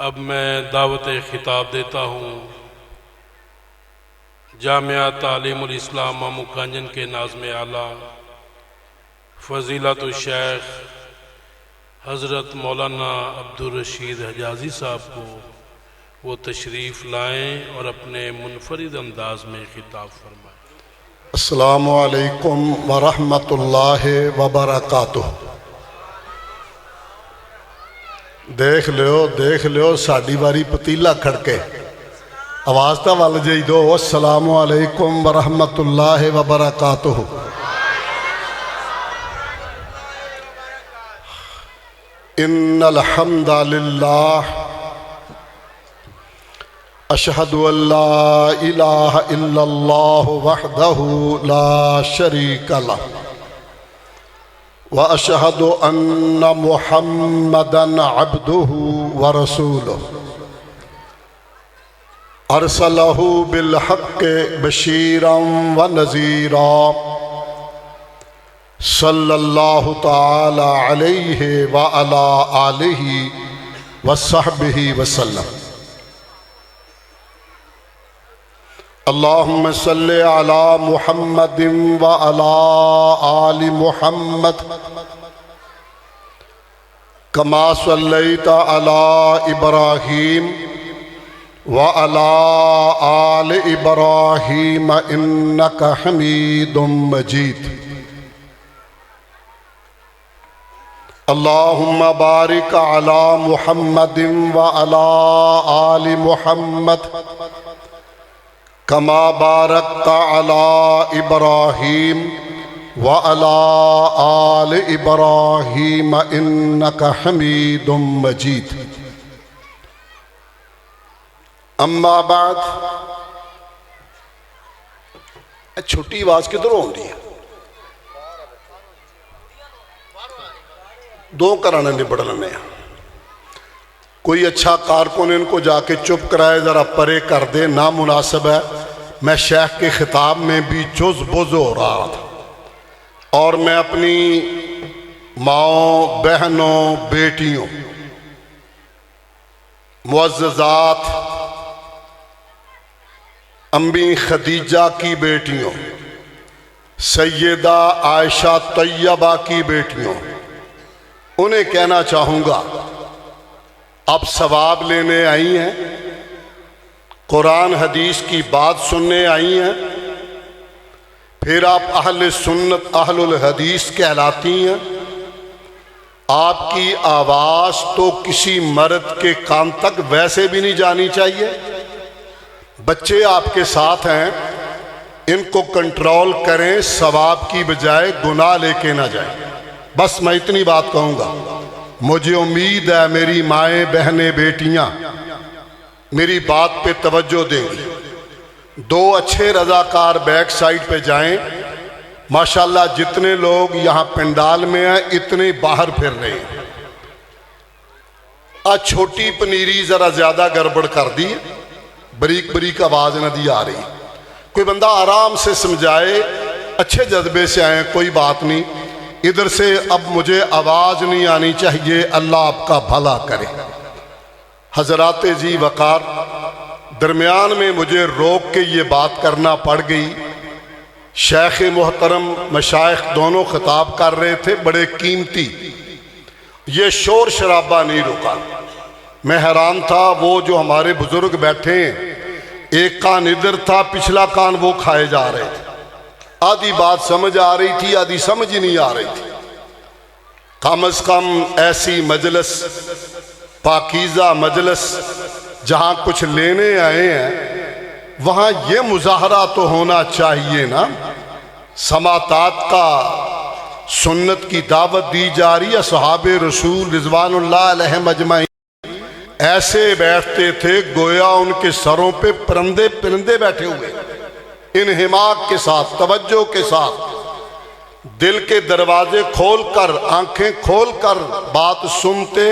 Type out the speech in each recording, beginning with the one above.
اب میں دعوت خطاب دیتا ہوں جامعہ تعلیم الاسلام مامو کانجن کے ناظم اعلیٰ فضیلت الشیخ حضرت مولانا عبدالرشید حجازی صاحب کو وہ تشریف لائیں اور اپنے منفرد انداز میں خطاب فرمائیں۔ السلام علیکم ورحمۃ اللہ وبرکاتہ۔ دیکھ لیو ساڈی واری پتیلا کھڑکے آواز تا ول جائی دو۔ السلام علیکم ورحمۃ اللہ وبرکاتہ۔ ان الحمد للہ اشہد ان لا الہ الا اللہ وحدہ لا شریک لہ واشہد ان محمدا عبدہ ورسولہ ارسلہ بالحق بشیرا ونذیرا صلی اللہ تعالی علیہ وعلی آلہ وصحبہ وسلم۔ اللہم صلی علی محمد وعلی آل محمد کما صلیت علی ابراہیم وعلی آل ابراہیم انک حمید مجید۔ اللہم بارک علی محمد وعلی آل محمد کما بارکت علی ابراہیم وعلی آل ابراہیم انک حمید مجید۔ اما بعد، چھوٹی آواز کدھر ہوندی ہے؟ دو کرانے نبڑ لینے ہیں۔ کوئی اچھا کارکن ان کو جا کے چپ کرائے، ذرا پرے کر دے، نامناسب ہے۔ میں شیخ کے خطاب میں بھی جز بز ہو رہا تھا، اور میں اپنی ماؤں، بہنوں، بیٹیوں، معززات، امی خدیجہ کی بیٹیوں، سیدہ عائشہ طیبہ کی بیٹیوں، انہیں کہنا چاہوں گا اب ثواب لینے آئی ہیں، قرآن حدیث کی بات سننے آئی ہیں، پھر آپ اہل سنت اہل الحدیث کہلاتی ہیں۔ آپ کی آواز تو کسی مرد کے کان تک ویسے بھی نہیں جانی چاہیے۔ بچے آپ کے ساتھ ہیں، ان کو کنٹرول کریں، ثواب کی بجائے گناہ لے کے نہ جائیں۔ بس میں اتنی بات کہوں گا۔ مجھے امید ہے میری مائیں، بہنیں، بیٹیاں میری بات پہ توجہ دیں گی۔ دو اچھے رضاکار بیک سائیڈ پہ جائیں۔ ماشاءاللہ جتنے لوگ یہاں پنڈال میں ہیں اتنے باہر پھر رہے ہیں۔ آج چھوٹی پنیری ذرا زیادہ گڑبڑ کر دی، بریک بریک آواز نہ دی آ رہی۔ کوئی بندہ آرام سے سمجھائے، اچھے جذبے سے آئیں، کوئی بات نہیں۔ ادھر سے اب مجھے آواز نہیں آنی چاہیے، اللہ آپ کا بھلا کرے۔ حضرات جی وقار، درمیان میں مجھے روک کے یہ بات کرنا پڑ گئی۔ شیخ محترم، مشائخ دونوں خطاب کر رہے تھے، بڑے قیمتی۔ یہ شور شرابہ نہیں رکا۔ میں حیران تھا، وہ جو ہمارے بزرگ بیٹھے ہیں، ایک کان ادھر تھا، پچھلا کان وہ کھائے جا رہے تھے۔ آدھی بات سمجھ آ رہی تھی، آدھی سمجھ ہی نہیں آ رہی تھی۔ کم از کم ایسی مجلس، پاکیزہ مجلس جہاں کچھ لینے آئے ہیں، وہاں یہ مظاہرہ تو ہونا چاہیے نا۔ سماعتات کا، سنت کی دعوت دی جا رہی ہے۔ اصحاب رسول رضوان اللہ علیہم اجمعین ایسے بیٹھتے تھے گویا ان کے سروں پہ پرندے بیٹھے ہوئے، انہماک کے ساتھ، توجہ کے ساتھ، دل کے دروازے کھول کر، آنکھیں کھول کر بات سنتے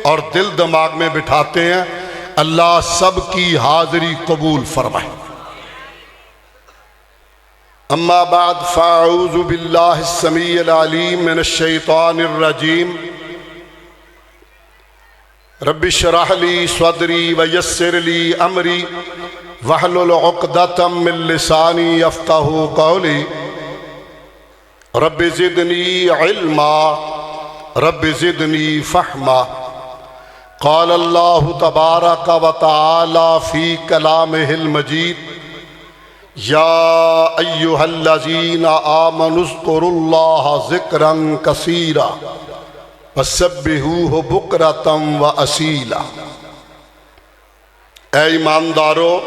اور دل دماغ میں بٹھاتے ہیں۔ اللہ سب کی حاضری قبول فرمائے۔ اما بعد فاعوذ باللہ السمیع العلیم من الشیطان الرجیم رب اشرح لی صدری ویسر لی امری واحلل عقدۃ من لسانی یفقہوا قولی رب زدنی علما رب زدنی فہما قال اللہ تبارک و تعالی فی کلامہ المجید یا ایہا الذین آمنوا اذکروا اللہ ذکرا کثیرا وسبحوہ بکرۃ واسیلا۔ اے ایماندارو،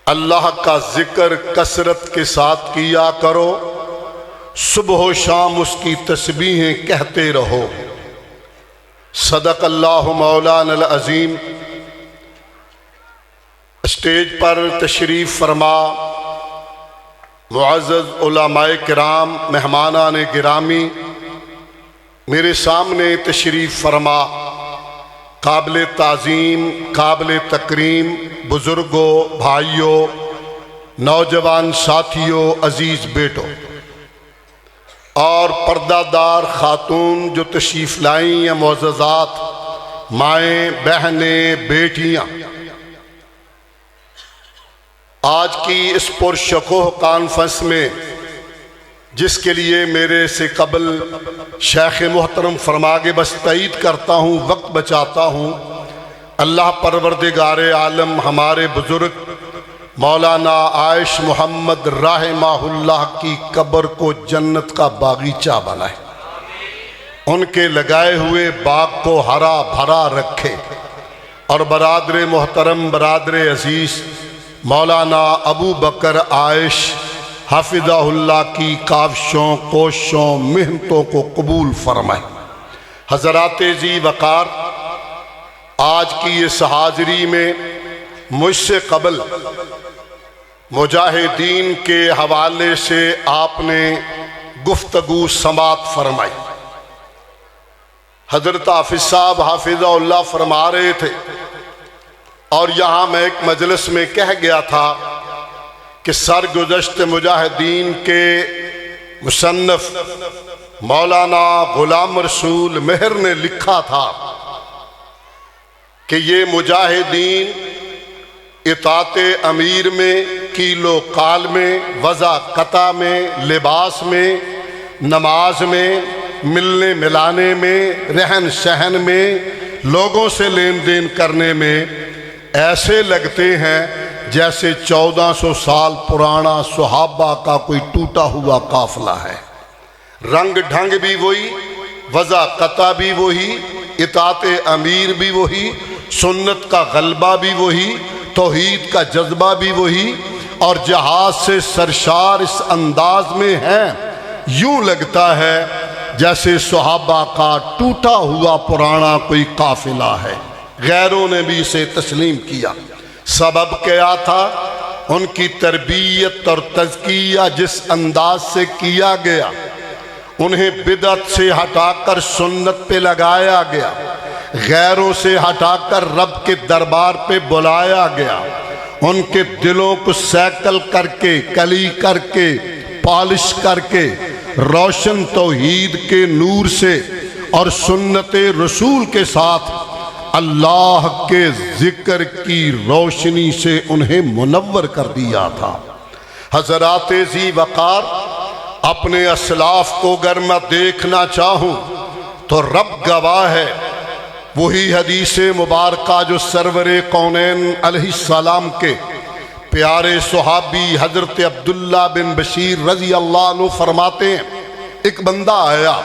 اللہ کا ذکر کثرت کے ساتھ کیا کرو، صبح و شام اس کی تسبیحیں کہتے رہو۔ صدق اللہ مولانا العظیم۔ اسٹیج پر تشریف فرما معزز علماء کرام، مہمانان گرامی، میرے سامنے تشریف فرما قابل تعظیم، قابل تکریم بزرگوں، بھائیوں، نوجوان ساتھیوں، عزیز بیٹوں اور پردہ دار خاتون جو تشریف لائیں ہیں، معززات مائیں، بہنیں، بیٹیاں، آج کی اس پرشکوہ کانفرنس میں جس کے لیے میرے سے قبل شیخ محترم فرما کے بس تائید کرتا ہوں، وقت بچاتا ہوں، اللہ پروردگار عالم ہمارے بزرگ مولانا عائش محمد رحمہ اللہ کی قبر کو جنت کا باغیچہ بنائے، ان کے لگائے ہوئے باغ کو ہرا بھرا رکھے، اور برادر محترم، برادر عزیز مولانا ابو بکر عائش حافظہ اللہ کی کاوشوں، کوششوں، محنتوں کو قبول فرمائے۔ حضرات ذی وقار، آج کی اس حاضری میں مجھ سے قبل مجاہدین کے حوالے سے آپ نے گفتگو سماعت فرمائی۔ حضرت حافظ صاحب حافظہ اللہ فرما رہے تھے، اور یہاں میں ایک مجلس میں کہہ گیا تھا کہ سرگزشت مجاہدین کے مصنف مولانا غلام رسول مہر نے لکھا تھا کہ یہ مجاہدین اطاعت امیر میں، قیل و قال میں، وضع قطع میں، لباس میں، نماز میں، ملنے ملانے میں، رہن سہن میں، لوگوں سے لین دین کرنے میں ایسے لگتے ہیں جیسے 1400 سال پرانا صحابہ کا کوئی ٹوٹا ہوا قافلہ ہے۔ رنگ ڈھنگ بھی وہی، وضع قطع بھی وہی، اطاعت امیر بھی وہی، سنت کا غلبہ بھی وہی، توحید کا جذبہ بھی وہی، اور جہاز سے سرشار اس انداز میں ہیں، یوں لگتا ہے جیسے صحابہ کا ٹوٹا ہوا پرانا کوئی قافلہ ہے۔ غیروں نے بھی اسے تسلیم کیا۔ سبب کیا تھا؟ ان کی تربیت اور تزکیہ جس انداز سے کیا گیا، انہیں بدعت سے ہٹا کر سنت پہ لگایا گیا، غیروں سے ہٹا کر رب کے دربار پہ بلایا گیا، ان کے دلوں کو سیکل کر کے، کلی کر کے، پالش کر کے، روشن توحید کے نور سے اور سنت رسول کے ساتھ اللہ کے ذکر کی روشنی سے انہیں منور کر دیا تھا۔ حضرات ذی وقار، اپنے اسلاف کو اگر میں دیکھنا چاہوں تو رب گواہ ہے، وہی حدیث مبارکہ جو سرور کونین علیہ السلام کے پیارے صحابی حضرت عبداللہ بن بشیر رضی اللہ عنہ فرماتے ہیں، ایک بندہ آیا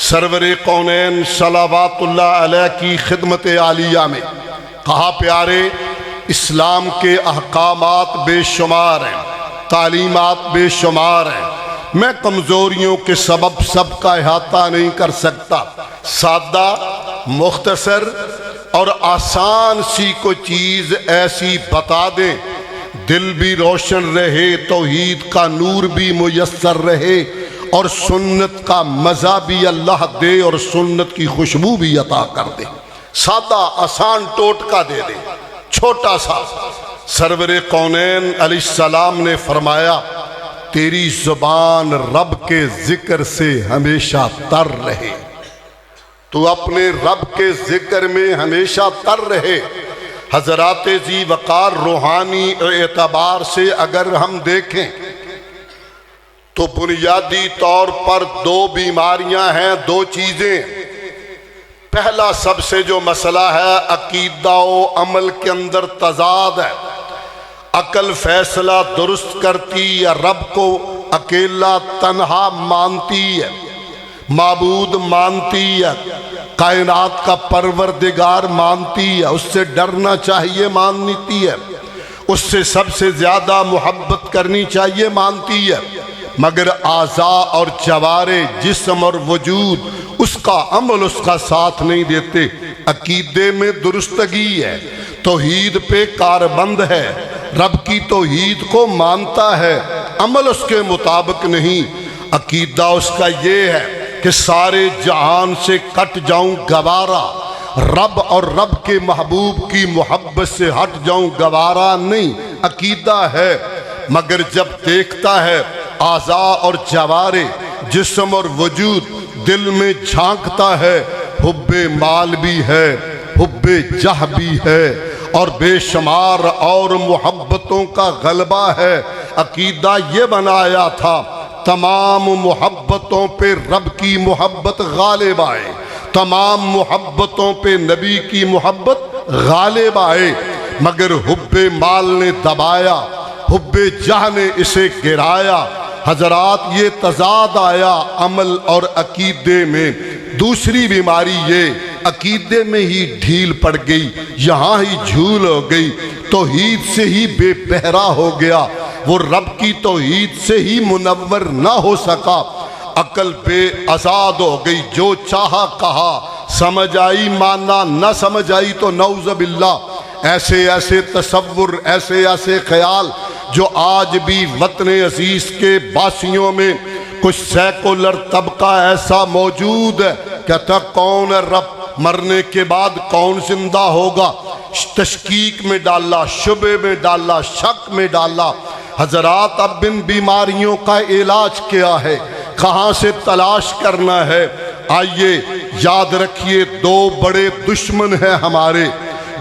سرور کونین صلوات اللہ علیہ کی خدمت عالیہ میں، کہا پیارے اسلام کے احکامات بے شمار ہیں، تعلیمات بے شمار ہیں، میں کمزوریوں کے سبب سب کا احاطہ نہیں کر سکتا، سادہ، مختصر اور آسان سی کو چیز ایسی بتا دیں، دل بھی روشن رہے، توحید کا نور بھی میسر رہے، اور سنت کا مزہ بھی اللہ دے اور سنت کی خوشبو بھی عطا کر دے۔ سادہ آسان ٹوٹکا دے دے، چھوٹا سا۔ سرور کونین علیہ السلام نے فرمایا، تیری زبان رب کے ذکر سے ہمیشہ تر رہے۔ تو اپنے رب کے ذکر میں ہمیشہ تر رہے۔ حضرات ذی وقار روحانی اعتبار سے اگر ہم دیکھیں تو بنیادی طور پر دو بیماریاں ہیں، دو چیزیں۔ پہلا سب سے جو مسئلہ ہے عقیدہ و عمل کے اندر تضاد ہے۔ عقل فیصلہ درست کرتی ہے، رب کو اکیلا تنہا مانتی ہے، معبود مانتی ہے، کائنات کا پروردگار مانتی ہے، اس سے ڈرنا چاہیے مانتی ہے، اس سے سب سے زیادہ محبت کرنی چاہیے مانتی ہے، مگر اعضاء اور جوارح، جسم اور وجود، اس کا عمل اس کا ساتھ نہیں دیتے۔ عقیدے میں درستگی ہے، توحید پہ کاربند ہے، رب کی توحید کو مانتا ہے، عمل اس کے مطابق نہیں۔ عقیدہ اس کا یہ ہے کہ سارے جہان سے کٹ جاؤں گوارا، رب اور رب کے محبوب کی محبت سے ہٹ جاؤں گوارا نہیں، عقیدہ ہے۔ مگر جب دیکھتا ہے اعضاء اور جوارح، جسم اور وجود، دل میں جھانکتا ہے، حب مال بھی ہے، حب جہ بھی ہے، اور بے شمار اور محبتوں کا غلبہ ہے۔ عقیدہ یہ بنایا تھا تمام محبتوں پہ رب کی محبت غالب آئے، تمام محبتوں پہ نبی کی محبت غالب آئے، مگر حب مال نے دبایا، حب جہ نے اسے گرایا۔ حضرات یہ تضاد آیا عمل اور عقیدے میں۔ دوسری بیماری یہ عقیدے میں ہی ڈھیل پڑ گئی، یہاں ہی جھول ہو گئی، توحید سے ہی بے بہرا ہو گیا، وہ رب کی توحید سے ہی منور نہ ہو سکا، عقل بے آزاد ہو گئی، جو چاہا کہا، سمجھ آئی مانا، نہ سمجھ آئی تو نعوذ باللہ۔ ایسے ایسے تصور، ایسے ایسے خیال جو آج بھی وطن عزیز کے باسیوں میں کچھ سیکولر طبقہ ایسا موجود ہے، کہتا کون ہے رب، مرنے کے بعد کون زندہ ہوگا، تشکیک میں ڈالا، شبے میں ڈالا، شک میں ڈالا۔ حضرات اب ان بیماریوں کا علاج کیا ہے، کہاں سے تلاش کرنا ہے؟ آئیے یاد رکھیے، دو بڑے دشمن ہیں ہمارے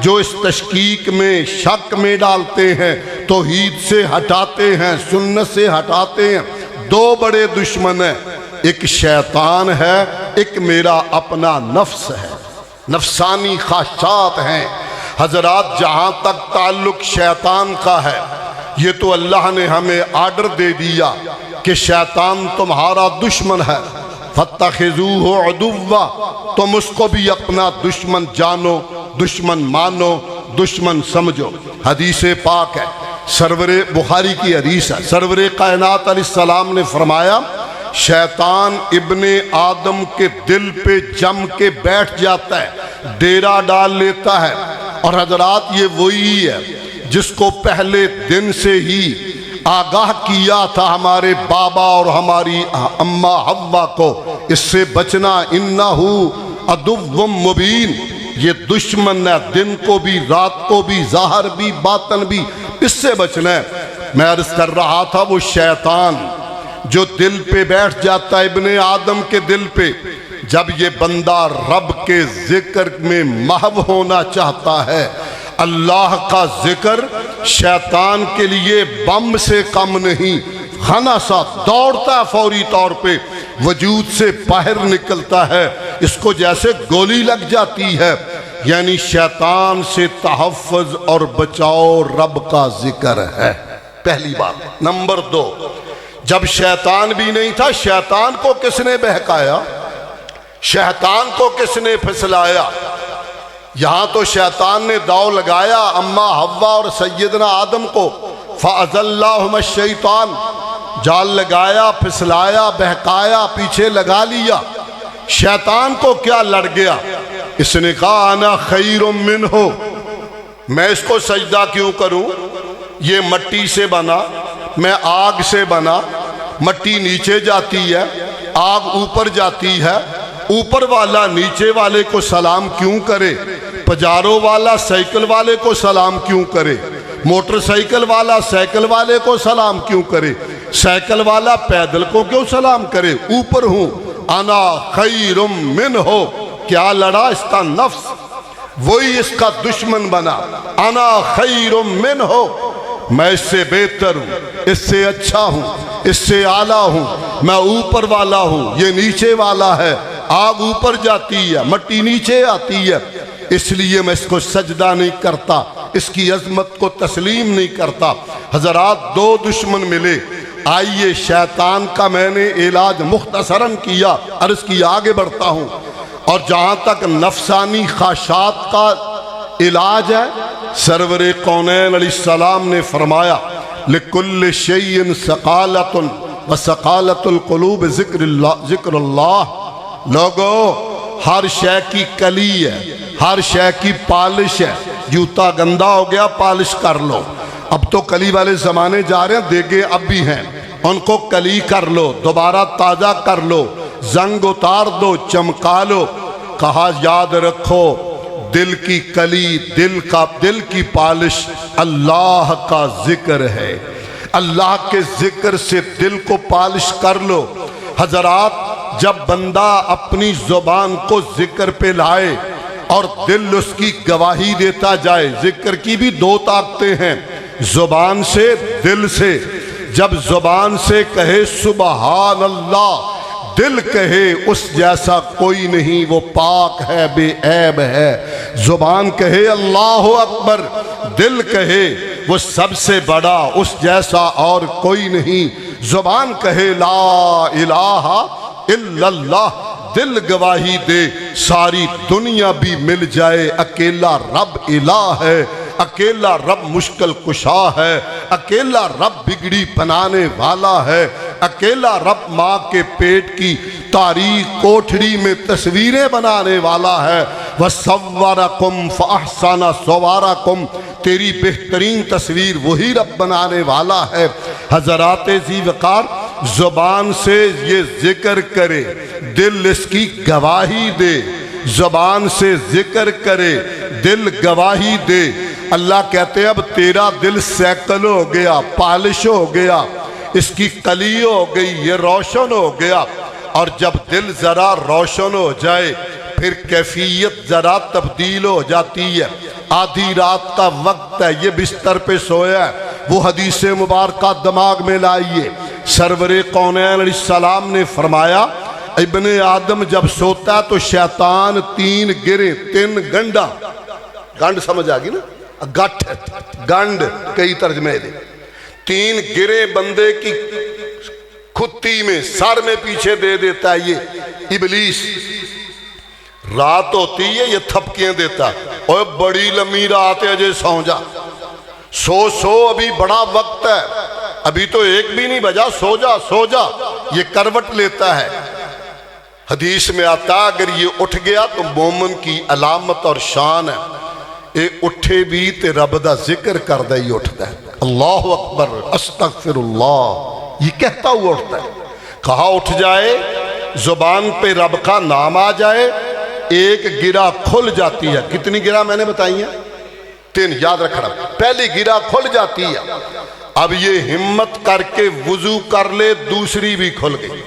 جو اس تشکیک میں، شک میں ڈالتے ہیں، توحید سے ہٹاتے ہیں، سنت سے ہٹاتے ہیں۔ دو بڑے دشمن ہیں، ایک شیطان ہے، ایک میرا اپنا نفس ہے، نفسانی خواہشات ہیں۔ حضرات جہاں تک تعلق شیطان کا ہے، یہ تو اللہ نے ہمیں آرڈر دے دیا کہ شیطان تمہارا دشمن ہے، فَاتَّخِذُوهُ عَدُوًّا، تم اس کو بھی اپنا دشمن جانو، دشمن مانو، دشمن سمجھو۔ حدیث پاک ہے، سرور بخاری کی حدیث ہے، سرور کائنات علیہ السلام نے فرمایا شیطان ابن آدم کے دل پہ جم کے بیٹھ جاتا ہے، ڈیرا ڈال لیتا ہے، اور حضرات یہ وہی ہے جس کو پہلے دن سے ہی آگاہ کیا تھا ہمارے بابا اور ہماری اماں حوا کو، اس سے بچنا، انہو عدو مبین، یہ دشمن ہے، دن کو بھی، رات کو بھی، ظاہر بھی، باطن بھی، اس سے بچنا ہے۔ میں عرض کر رہا تھا وہ شیطان جو دل پہ بیٹھ جاتا ہے، ابن آدم کے دل پہ، جب یہ بندہ رب کے ذکر میں محو ہونا چاہتا ہے، اللہ کا ذکر شیطان کے لیے بم سے کم نہیں، خانہ سا دوڑتا ہے، فوری طور پہ وجود سے باہر نکلتا ہے، اس کو جیسے گولی لگ جاتی ہے۔ یعنی شیطان سے تحفظ اور بچاؤ رب کا ذکر ہے، پہلی بات۔ نمبر دو، جب شیطان بھی نہیں تھا، شیطان کو کس نے بہکایا، شیطان کو کس نے پھسلایا؟ یہاں تو شیطان نے داؤ لگایا اماں حوا اور سیدنا آدم کو، فَأَزَلَّهُمَ الشَّيْطَانُ، جال لگایا، پھسلایا، بہکایا، پیچھے لگا لیا۔ شیطان کو کیا لڑ گیا؟ اس نے کہا انا خیر منہ، میں اس کو سجدہ کیوں کروں، یہ مٹی سے بنا، میں آگ سے بنا، مٹی نیچے جاتی ہے، آگ اوپر جاتی ہے، اوپر والا نیچے والے کو سلام کیوں کرے، پجاروں والا سائیکل والے کو سلام کیوں کرے، موٹر سائیکل والا سائیکل والے کو سلام کیوں کرے، سائیکل والا پیدل کو کیوں سلام کرے؟ اوپر ہوں، انا خیر منہ، کیا لڑا؟ اس کا نفس، وہی اس کا دشمن بنا۔ انا خیر منہ، میں اس سے بہتر ہوں، اس سے اچھا ہوں، اس سے اعلیٰ ہوں، میں اوپر والا ہوں، یہ نیچے والا ہے۔ آگ اوپر جاتی ہے، مٹی نیچے آتی ہے، اس لیے میں اس کو سجدہ نہیں کرتا، اس کی عظمت کو تسلیم نہیں کرتا۔ حضرات دو دشمن ملے، آئیے شیطان کا میں نے علاج مختصراً کیا، عرض کی آگے بڑھتا ہوں۔ اور جہاں تک نفسانی خواہشات کا علاج ہے، سرور کونین علیہ السلام نے فرمایا لِكُلِّ شَيْءٍ ثَقَالَةٌ وَثَقَالَةُ الْقُلُوبِ ذکر اللہ۔ لوگو ہر شے کی کلی ہے، ہر شے کی پالش ہے۔ جوتا گندا ہو گیا، پالش کر لو۔ اب تو کلی والے زمانے جا رہے ہیں، دیگے اب بھی ہیں، ان کو کلی کر لو، دوبارہ تازہ کر لو، زنگ اتار دو، چمکا لو۔ کہا یاد رکھو دل کی کلی، دل کی پالش اللہ کا ذکر ہے۔ اللہ کے ذکر سے دل کو پالش کر لو۔ حضرات جب بندہ اپنی زبان کو ذکر پہ لائے اور دل اس کی گواہی دیتا جائے، ذکر کی بھی دو طاقتیں ہیں، زبان سے، دل سے۔ جب زبان سے کہے سبحان اللہ، دل کہے اس جیسا کوئی نہیں، وہ پاک ہے، بے عیب ہے۔ زبان کہے اللہ اکبر، دل کہے وہ سب سے بڑا، اس جیسا اور کوئی نہیں۔ زبان کہے لا الہ الا اللہ، دل گواہی دے ساری دنیا بھی مل جائے اکیلا رب الہ ہے، اکیلا رب مشکل کشا ہے، اکیلا رب بگڑی بنانے والا ہے، اکیلا رب ماں کے پیٹ کی تاریک کوٹھڑی میں تصویریں بنانے والا ہے۔ وَصَوَّرَكُمْ فَأَحْسَنَ صَوَارَكُمْ، تیری بہترین تصویر وہی رب بنانے والا ہے۔ حضرات ذی وقار زبان سے یہ ذکر کرے، دل اس کی گواہی دے، زبان سے ذکر کرے، دل گواہی دے۔ اللہ کہتے ہیں اب تیرا دل سیکل ہو گیا، پالش ہو گیا، اس کی کلی ہو گئی، یہ روشن ہو گیا۔ اور جب دل ذرا روشن ہو جائے پھر کیفیت ذرا تبدیل ہو جاتی ہے۔ آدھی رات کا وقت ہے، یہ بستر پہ سویا ہے، وہ حدیث مبارکہ دماغ میں لائیے۔ سرور کونین علیہ السلام نے فرمایا ابن آدم جب سوتا ہے تو شیطان تین گرے، تین گنڈا، گنڈ سمجھ آگی نا، گٹھ، گنڈ کئی ترجمے دے، تین گرے بندے کی کھتی میں، سر میں پیچھے دے دیتا ہے یہ ابلیس۔ رات ہوتی ہے یہ تھپکیاں دیتا، اوہ بڑی لمبی رات ہے، جے سو جا، سو ابھی بڑا وقت ہے، ابھی تو ایک بھی نہیں بجا، سو جا سو جا، یہ کروٹ لیتا ہے۔ حدیث میں آتا اگر یہ اٹھ گیا تو مومن کی علامت اور شان ہے، اے اٹھے بھی تے رب دا ذکر کر دے ہی اٹھتا ہے، اللہ اکبر استغفر اللہ، یہ کہتا ہوا اٹھتا ہے۔ کہا اٹھ جائے، زبان پہ رب کا نام آ جائے، ایک گرہ کھل جاتی ہے۔ کتنی گرہ میں نے بتائی ہیں؟ تین، یاد رکھنا۔ پہلی گرہ کھل جاتی ہے، اب یہ ہمت کر کے وضو کر لے، دوسری بھی کھل گئی۔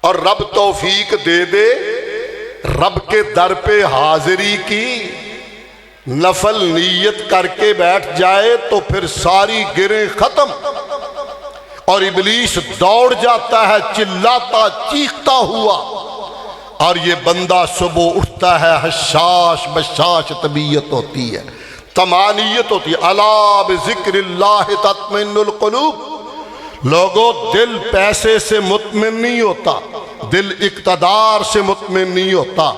اور رب توفیق دے دے، رب کے در پہ حاضری کی نفل نیت کر کے بیٹھ جائے تو پھر ساری گریں ختم، اور ابلیس دوڑ جاتا ہے چلاتا چیختا ہوا، اور یہ بندہ صبح اٹھتا ہے حشاش بشاش طبیعت ہوتی ہے، طمانیت ہوتی ہے۔ الا بذکر اللہ تطمئن القلوب۔ لوگوں دل پیسے سے مطمئن نہیں ہوتا، دل اقتدار سے مطمئن نہیں ہوتا،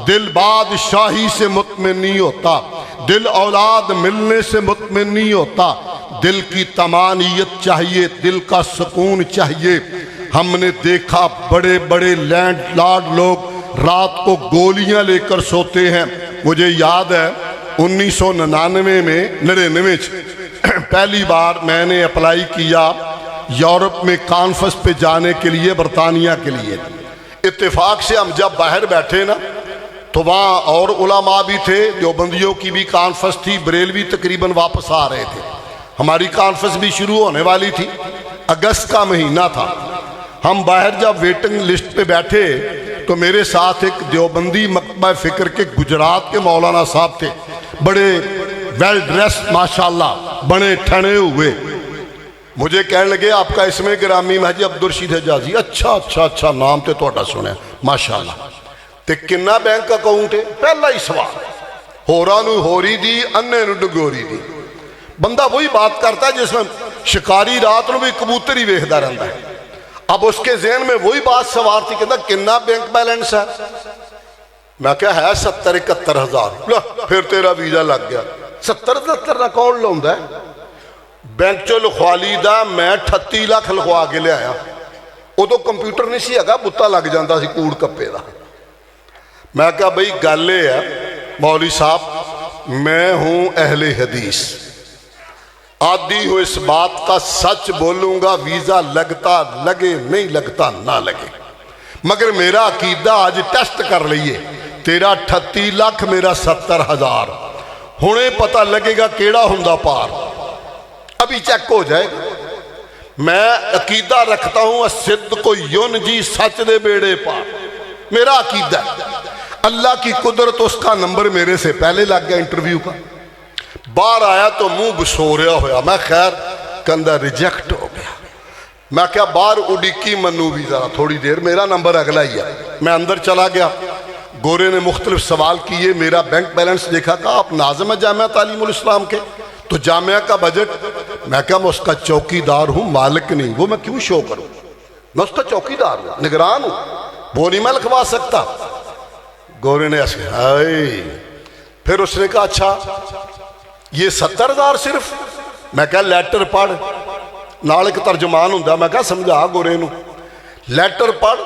دل بادشاہی سے مطمئن نہیں ہوتا، دل اولاد ملنے سے مطمئن نہیں ہوتا، دل کی طمانیت چاہیے، دل کا سکون چاہیے۔ ہم نے دیکھا بڑے بڑے لینڈ لارڈ لوگ رات کو گولیاں لے کر سوتے ہیں۔ مجھے یاد ہے 1999 میں 99 پہلی بار میں نے اپلائی کیا یورپ میں کانفرنس پہ جانے کے لیے، برطانیہ کے لیے۔ اتفاق سے ہم جب باہر بیٹھے نا تو وہاں اور علماء بھی تھے، دیوبندیوں کی بھی کانفرنس تھی، بریلوی تقریباً واپس آ رہے تھے، ہماری کانفرنس بھی شروع ہونے والی تھی، اگست کا مہینہ تھا۔ ہم باہر جب ویٹنگ لسٹ پہ بیٹھے تو میرے ساتھ ایک دیوبندی مکتبہ فکر کے گجرات کے مولانا صاحب تھے، بڑے ویل ڈریسڈ ماشاءاللہ، بڑے ٹھنے ہوئے. مجھے کہنے لگے آپ کا اسم گرامی میں جی عبدالرشید حجازی. اچھا نام تے توڑا سنے ماشاءاللہ. تے کنہ بینک اکاؤنٹ ہے؟ پہلا ہی سوال. ہورا نو ہوری دی، اننے نو ڈگوری دی. بندہ وہی بات کرتا ہے جس میں شکاری رات نو بھی کبوتر ہی ویکھدا رہندا ہے. اب اس کے ذہن میں وہی بات سوار تھی، کہتا کنہ بینک بیلنس ہے؟ میں کہا ہے 70-71 ہزار. پھر تیرا ویزا لگ گیا. 70-72 کون لوندا ہے؟ بینک چو لکھوالی دا میں 38 لاکھ لکھوا کے لے آیا. وہ تو کمپیوٹر نہیں سی ہگا، بتا لگ جاندہ سی کوڑ کپے دا. میں کہا بھئی گالے ہے مولوی صاحب، میں ہوں اہل حدیث، عادی ہوں اس بات کا، سچ بولوں گا، ویزا لگتا لگے نہیں لگتا نہ لگے، مگر میرا عقیدہ آج ٹیسٹ کر لئیے. تیرا 38 لاکھ میرا 70 ہزار، ہونے پتہ لگے گا کیڑا ہندہ پار، ابھی چیک ہو جائے گا. میں عقیدہ رکھتا ہوں الصدق ینجی، سچ دے بیڑے پار، میرا عقیدہ ہے. اللہ کی قدرت، اس کا نمبر میرے سے پہلے لگ گیا انٹرویو کا. باہر آیا تو منہ بسوریا ہویا، میں خیر کندہ ریجیکٹ ہو گیا. میں کیا باہر اڈیکی منو بھی ذرا تھوڑی دیر، میرا نمبر اگلا ہی ہے. میں اندر چلا گیا. گورے نے مختلف سوال کیے، میرا بینک بیلنس دیکھا. کہا آپ ناظم ہے جامعہ تعلیم الاسلام کے؟ تو جامعہ کا بجٹ؟ میں کہا میں اس کا چوکی دار ہوں، مالک نہیں. وہ میں کیوں شو کروں؟ میں اس کا چوکی دار ہوں، نگران ہوں، وہ نہیں میں لکھوا سکتا. گورے نے ایسے ہائے. پھر اس نے کہا اچھا یہ 70 ہزار صرف؟ میں کہا لیٹر پڑھ، نال ایک ترجمان ہوں. میں کہا سمجھا گورے نو، لیٹر پڑھ،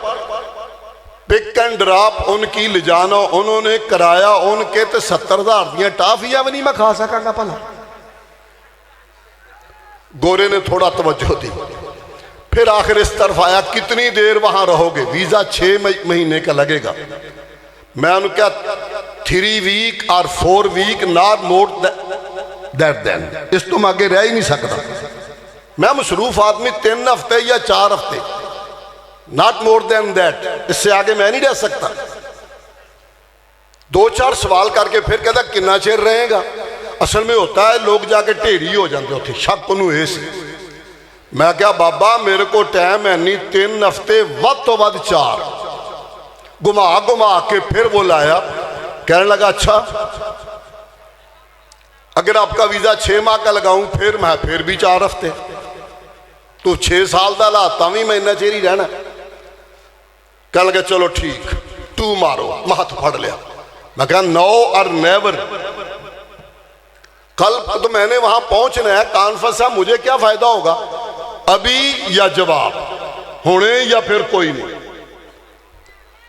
پک اینڈ ڈراپ ان کی لے جانا، انہوں نے کرایا ان کے تے 70 ہزار دیاں ٹافیاں بھی نہیں میں کھا سکا گا پلا. گورے نے تھوڑا توجہ دی. پھر آخر اس طرف آیا، کتنی دیر وہاں رہو گے؟ ویزا 6 مہینے کا لگے گا. میں انہوں نے کہا 3 ویک اور 4 week, not more that then, اس تو میں آگے رہ ہی نہیں سکتا. میں مصروف آدمی 3 ہفتے یا 4 ہفتے، ناٹ مور دین دیٹ، اس سے آگے میں نہیں رہ سکتا. 2-4 سوال کر کے پھر کہتا کنا چیر رہیں گا؟ اصل میں ہوتا ہے لوگ جا کے ٹھیری ہو جاندے ہوتے، شک انہوں ایسی. میں کہا بابا میرے کو ٹائم ہے نہیں، 3 ہفتے ود تو ود 4. گما کے پھر وہ لایا. کہنے لگا اچھا اگر آپ کا ویزا 6 ماہ کا لگاؤں پھر بھی 4 ہفتے، تو 6 سال دا لاتا بھی میں انہیں چیری رہنا. کہنے لگا چلو ٹھیک، تو مارو، مہت پڑھ لیا. میں کہا نو اور نیور، کل تو میں نے وہاں پہنچنا ہے، کانفرنس ہے، مجھے کیا فائدہ ہوگا؟ ابھی یا جواب ہونے یا پھر کوئی نہیں.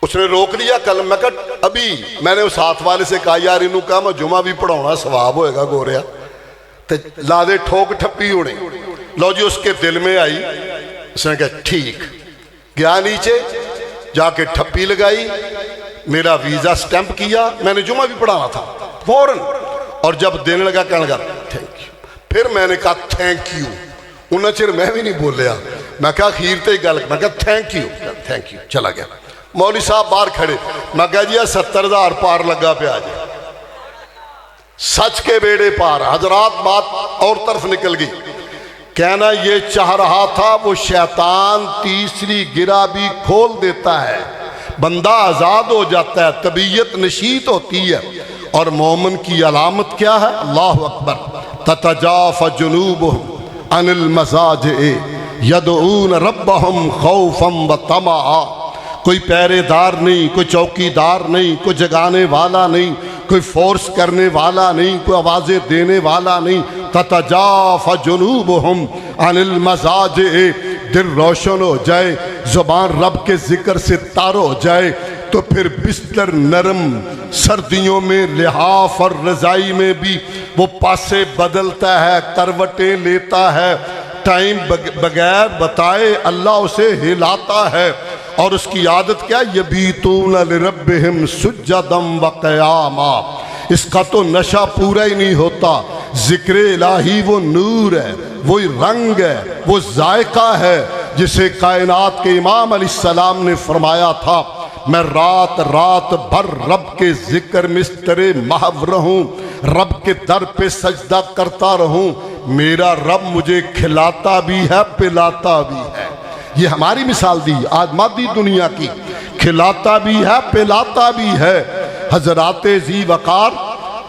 اس نے روک لیا. کل میں کہا ابھی، میں نے اس ہاتھ والے سے کہا یار انہوں کہا میں جمعہ بھی پڑھاؤنا، ثواب ہوئے گا گوریا، تے لا دے ٹھوک ٹھپی ہونے. لو جی اس کے دل میں آئی. اس نے کہا ٹھیک. گیا نیچے جا کے ٹھپی لگائی، میرا ویزا سٹیمپ کیا. میں نے جمعہ بھی پڑھانا تھا فوراً، اور جب دینے لگا کہنے لگا تھینک یو. پھر میں نے کہا تھینک یو. انہیں چر میں بھی نہیں بولیا. میں کہا خیر تے گل، میں کہا تھینک یو. چلا گیا. مولوی صاحب باہر کھڑے. میں کہا جی 70 ہزار پار لگا پہ آ جائے، سچ کے بیڑے پار. حضرات بات اور طرف نکل گئی. کہنا یہ چاہ رہا تھا وہ شیطان تیسری گرہ بھی کھول دیتا ہے، بندہ آزاد ہو جاتا ہے، طبیعت نشیط ہوتی ہے. اور مومن کی علامت کیا ہے؟ اللہ اکبر. تتجافى جنوبهم عن المضاجع يدعون ربهم خوفا وطمعا. کوئی پہرے دار نہیں، کوئی چوکی دار نہیں، کوئی جگانے والا نہیں، کوئی فورس کرنے والا نہیں، کوئی آوازیں دینے والا نہیں. تتجافى جنوبهم عن المضاجع، دل روشن ہو جائے، زبان رب کے ذکر سے تار ہو جائے تو پھر بستر نرم، سردیوں میں لحاف اور رضائی میں بھی وہ پاسے بدلتا ہے، کروٹیں لیتا ہے، ٹائم بغیر بتائے اللہ اسے ہلاتا ہے. اور اس کی عادت کیا؟ یبیتون لربہم سجدا وقیاما. اس کا تو نشہ پورا ہی نہیں ہوتا. ذکر الہی وہ نور ہے، وہی رنگ ہے، وہ ذائقہ ہے جسے کائنات کے امام علیہ السلام نے فرمایا تھا میں رات رات بھر رب کے ذکر مسترے محو رہوں، رب کے در پہ سجدہ کرتا رہوں، میرا رب مجھے کھلاتا بھی ہے پلاتا بھی ہے۔ یہ ہماری مثال دی آج مادی دنیا کی، کھلاتا بھی ہے پلاتا بھی ہے۔ حضرات ذی وقار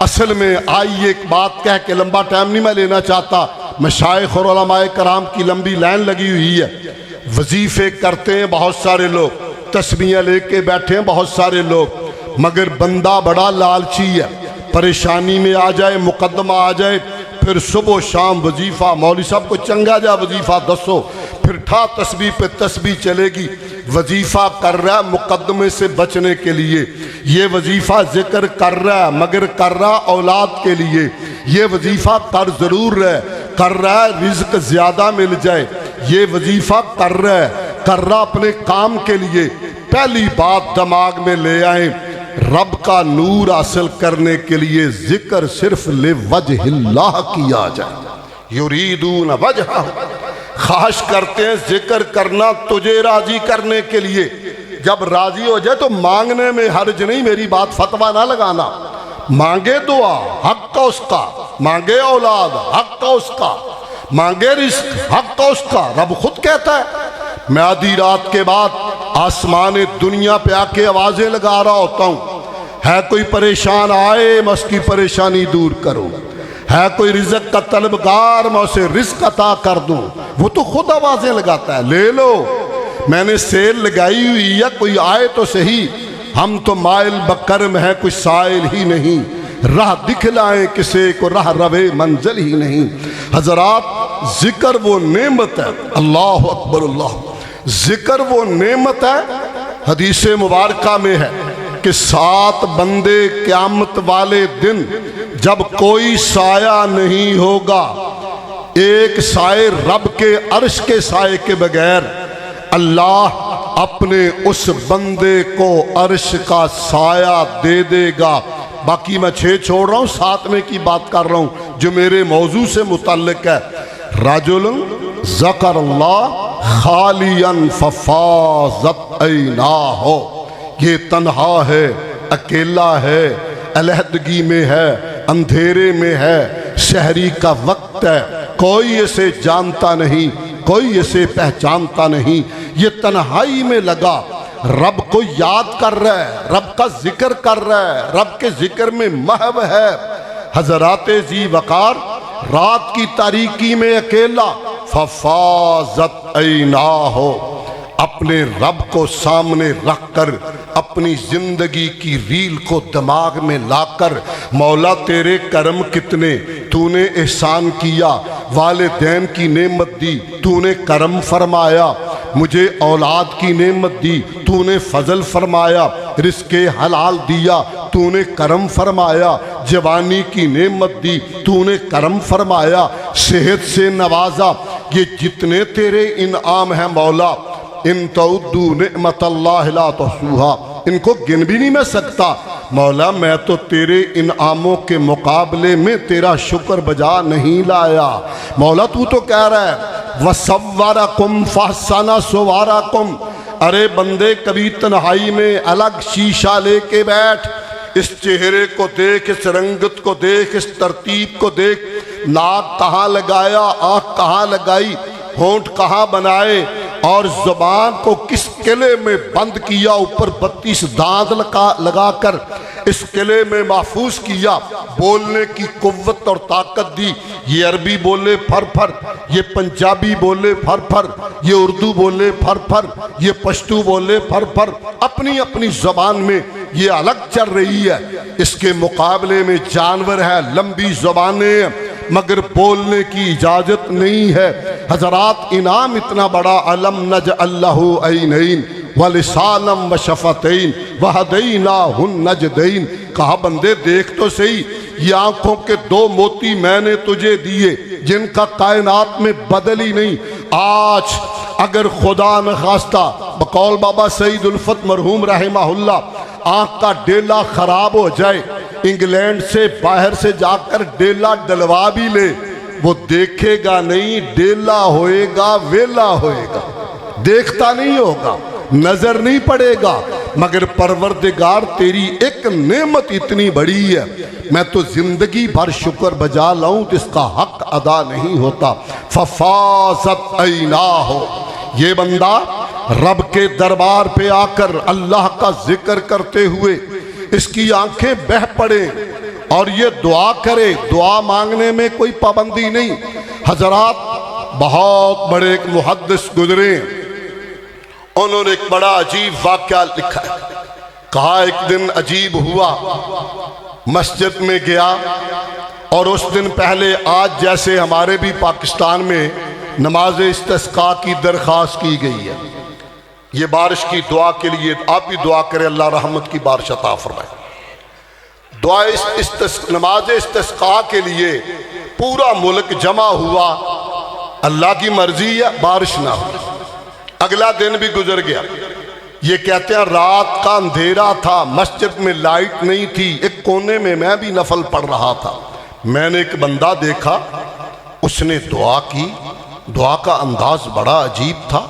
اصل میں آئیے ایک بات کہہ کے لمبا ٹائم نہیں میں لینا چاہتا، مشائخ اور علماء کرام کی لمبی لائن لگی ہوئی ہے۔ وظیفے کرتے ہیں بہت سارے لوگ، تسبیحیں لے کے بیٹھے ہیں بہت سارے لوگ، مگر بندہ بڑا لالچی ہے، پریشانی میں آ جائے مقدمہ آ جائے پھر صبح و شام وظیفہ، مولوی صاحب کو چنگا جا وظیفہ دسو، پھر ٹھا تسبیح پہ تسبیح چلے گی۔ وظیفہ کر رہا ہے مقدمے سے بچنے کے لیے، یہ وظیفہ ذکر کر رہا ہے مگر کر رہا اولاد کے لیے، یہ وظیفہ کر رہا ہے رزق زیادہ مل جائے، یہ وظیفہ کر رہا اپنے کام کے لیے۔ پہلی بات دماغ میں لے آئیں، رب کا نور حاصل کرنے کے لیے ذکر صرف لوجہ اللہ کیا جائے، یریدون وجہہ، خواہش کرتے ہیں ذکر کرنا تجھے راضی کرنے کے لیے۔ جب راضی ہو جائے تو مانگنے میں حرج نہیں، میری بات فتویٰ نہ لگانا، مانگے دعا حق کا اس کا، مانگے اولاد حق کا اس کا، مانگے رزق حق کا اس کا۔ رب خود کہتا ہے میں آدھی رات کے بعد آسمان دنیا پہ آ کے آوازیں لگا رہا ہوتا ہوں، ہے کوئی پریشان آئے میں اس کی پریشانی دور کروں، ہے کوئی رزق کا طلبگار میں اسے رزق عطا کر دوں۔ وہ تو خود آوازیں لگاتا ہے، لے لو میں نے سیل لگائی ہوئی ہے کوئی آئے تو صحیح، ہم تو مائل بکرم ہیں کچھ سائل ہی نہیں، راہ دکھلائیں کسے کو راہ روے منزل ہی نہیں۔ حضرات ذکر وہ نعمت ہے، اللہ اکبر اللہ، ذکر وہ نعمت ہے۔ حدیث مبارکہ میں ہے کہ 7 بندے قیامت والے دن جب کوئی سایہ نہیں ہوگا، ایک سائے رب کے عرش کے سائے کے بغیر، اللہ اپنے اس بندے کو عرش کا سایہ دے دے گا۔ باقی میں 6 چھوڑ رہا ہوں، 7ویں کی بات کر رہا ہوں جو میرے موضوع سے متعلق ہے۔ رجل ذکر اللہ خالیا ففاضت عیناہ، یہ تنہا ہے، اکیلا ہے، علیحدگی میں ہے، اندھیرے میں ہے، شہری کا وقت ہے، کوئی اسے جانتا نہیں، کوئی اسے پہچانتا نہیں، یہ تنہائی میں لگا رب کو یاد کر رہا ہے، رب کا ذکر کر رہا ہے، رب کے ذکر میں محو ہے۔ حضرات ذی وقار رات کی تاریکی میں اکیلا، ففاضت عیناہ، اپنے رب کو سامنے رکھ کر اپنی زندگی کی ریل کو دماغ میں لا کر، مولا تیرے کرم کتنے، تو نے احسان کیا، والدین کی نعمت دی تو نے کرم فرمایا، مجھے اولاد کی نعمت دی تو نے فضل فرمایا، رزق حلال دیا تو نے کرم فرمایا، جوانی کی نعمت دی تو نے کرم فرمایا، صحت سے نوازا، یہ جتنے تیرے انعام ہیں مولا، ان تعدوا نعمت اللہ لا تحصوها، ان کو گن بھی نہیں میں سکتا۔ مولا میں تو تیرے انعاموں کے مقابلے میں تیرا شکر بجا نہیں لایا۔ مولا تو کہہ رہا ہے وَصَوَّرَكُمْ فَحْسَنَ صُوَرَكُمْ، ارے بندے کبھی تنہائی میں الگ شیشہ لے کے بیٹھ، اس چہرے کو دیکھ، اس رنگت کو دیکھ، اس ترتیب کو دیکھ، ناک کہاں لگایا، آنکھ کہاں لگائی، ہونٹ کہاں بنائے، اور زبان کو کس قلعے میں بند کیا، اوپر 32 دانت لگا کر اس قلعے میں محفوظ کیا، بولنے کی قوت اور طاقت دی، یہ عربی بولے پھر پھر، یہ پنجابی بولے پھر پھر، یہ اردو بولے پھر پھر، یہ پشتو بولے پھر پھر، اپنی اپنی زبان میں یہ الگ چل رہی ہے۔ اس کے مقابلے میں جانور ہے، لمبی زبانیں مگر بولنے کی اجازت نہیں ہے۔ حضرات انعام اتنا بڑا، علم نجعل لہ عینین ولسانا وشفتین وہدیناہ النجدین، کہا بندے دیکھ تو صحیح، یہ آنکھوں کے 2 موتی میں نے تجھے دیے جن کا کائنات میں بدل ہی نہیں۔ آج اگر خدا نخواستہ بقول بابا سعید الفت مرحوم رحمہ اللہ آنکھ کا ڈیلا خراب ہو جائے، انگلینڈ سے باہر سے جا کر ڈیلا ڈلوا بھی لے، وہ دیکھے گا نہیں، ڈیلا ہوئے گا، ویلا ہوئے گا، دیکھتا نہیں ہوگا۔ نظر نہیں پڑے گا، مگر پروردگار تیری ایک نعمت اتنی بڑی ہے، میں تو زندگی بھر شکر بجا لاؤں جس کا حق ادا نہیں ہوتا۔ ففاضت عیناہ، یہ بندہ رب کے دربار پہ آ کر اللہ کا ذکر کرتے ہوئے اس کی آنکھیں بہہ پڑیں اور یہ دعا کرے۔ دعا مانگنے میں کوئی پابندی نہیں۔ حضرات، بہت بڑے ایک محدث گزرے، انہوں نے ایک بڑا عجیب واقعہ لکھا ہے۔ کہا ایک دن عجیب ہوا، مسجد میں گیا اور اس دن پہلے آج جیسے ہمارے بھی پاکستان میں نماز استسقاء کی درخواست کی گئی ہے، یہ بارش کی دعا کے لیے آپ بھی دعا کریں اللہ رحمت کی بارش عطا فرمائے۔ دعا نماز استسقاء کے لیے پورا ملک جمع ہوا، اللہ کی مرضی ہے بارش نہ ہو۔ اگلا دن بھی گزر گیا، یہ کہتے ہیں رات کا اندھیرا تھا، مسجد میں لائٹ نہیں تھی، ایک کونے میں میں بھی نفل پڑھ رہا تھا، میں نے ایک بندہ دیکھا، اس نے دعا کی، دعا کا انداز بڑا عجیب تھا۔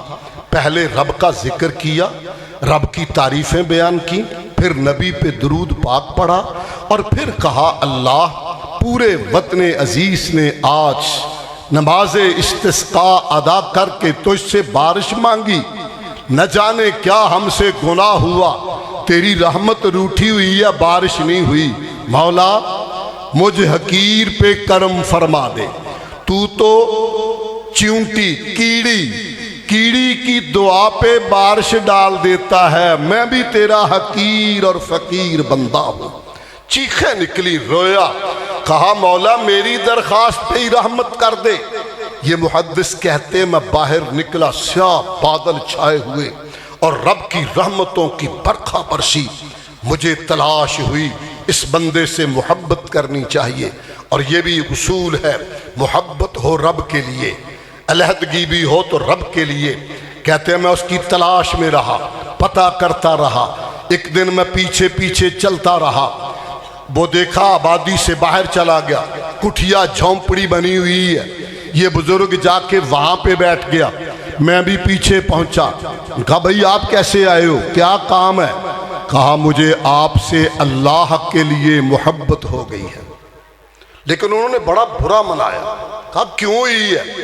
پہلے رب کا ذکر کیا، رب کی تعریفیں بیان کی، پھر نبی پہ درود پاک پڑھا اور پھر کہا اللہ پورے وطن عزیز نے آج نماز استسقاء ادا کر کے تجھ سے بارش مانگی، نہ جانے کیا ہم سے گناہ ہوا، تیری رحمت روٹھی ہوئی ہے، بارش نہیں ہوئی، مولا مجھ حقیر پہ کرم فرما دے۔ تو تو چیونٹی کیڑی کی دعا پہ بارش ڈال دیتا ہے، میں بھی تیرا حقیر اور فقیر بندہ ہوں۔ چیخیں نکلی، رویا، کہا مولا میری درخواست پہ ہی رحمت کر دے۔ یہ محدث کہتے میں باہر نکلا، سیاہ بادل چھائے ہوئے اور رب کی رحمتوں کی برکھا برسی، مجھے تلاش ہوئی اس بندے سے محبت کرنی چاہیے، اور یہ بھی اصول ہے، محبت ہو رب کے لیے، علیحدگی بھی ہو تو رب کے لیے۔ کہتے ہیں میں اس کی تلاش میں رہا، پتہ کرتا رہا، ایک دن میں پیچھے پیچھے چلتا رہا، وہ دیکھا آبادی سے باہر چلا گیا، کٹھیا جھونپڑی بنی ہوئی ہے، یہ بزرگ جا کے وہاں پہ بیٹھ گیا، میں بھی پیچھے پہنچا، کہا بھئی آپ کیسے آئے ہو، کیا کام ہے؟ کہا مجھے آپ سے اللہ کے لیے محبت ہو گئی ہے۔ لیکن انہوں نے بڑا برا منایا، کہا کیوں ہی ہے؟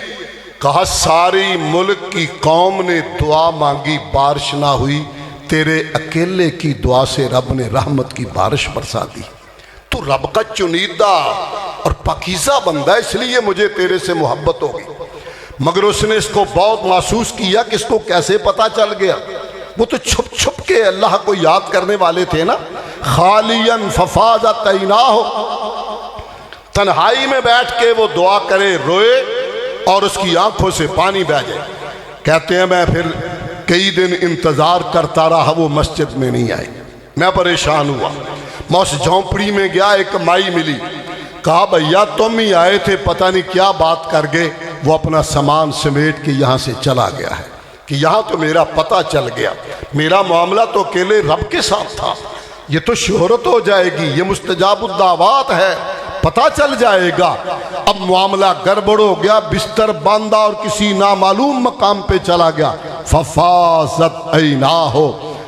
کہا ساری ملک کی قوم نے دعا مانگی، بارش نہ ہوئی، تیرے اکیلے کی دعا سے رب نے رحمت کی بارش برسا دی، تو رب کا چنیدہ اور پاکیزہ بندہ، اس لیے مجھے تیرے سے محبت ہو گئی۔ مگر اس نے اس کو بہت محسوس کیا کہ اس کو کیسے پتا چل گیا، وہ تو چھپ چھپ کے اللہ کو یاد کرنے والے تھے نا۔ خالین ففاضت عیناہ، تنہائی میں بیٹھ کے وہ دعا کرے، روئے اور اس کی آنکھوں سے پانی بہہ جائے۔ کہتے ہیں میں پھر کئی دن انتظار کرتا رہا، وہ مسجد میں نہیں آئے، میں پریشان ہوا، میں اس جھونپڑی میں گیا، ایک مائی ملی، کہا بھیا تم ہی آئے تھے، پتہ نہیں کیا بات کر گئے، وہ اپنا سامان سمیٹ کے یہاں سے چلا گیا ہے، کہ یہاں تو میرا پتہ چل گیا، میرا معاملہ تو اکیلے رب کے ساتھ تھا، یہ تو شہرت ہو جائے گی، یہ مستجاب الدعوات ہے، پتہ چل جائے گا۔ اب معاملہ گڑبڑ ہو گیا، بستر باندھا اور کسی نامعلوم مقام پہ چلا گیا۔ ففاضت عیناہ،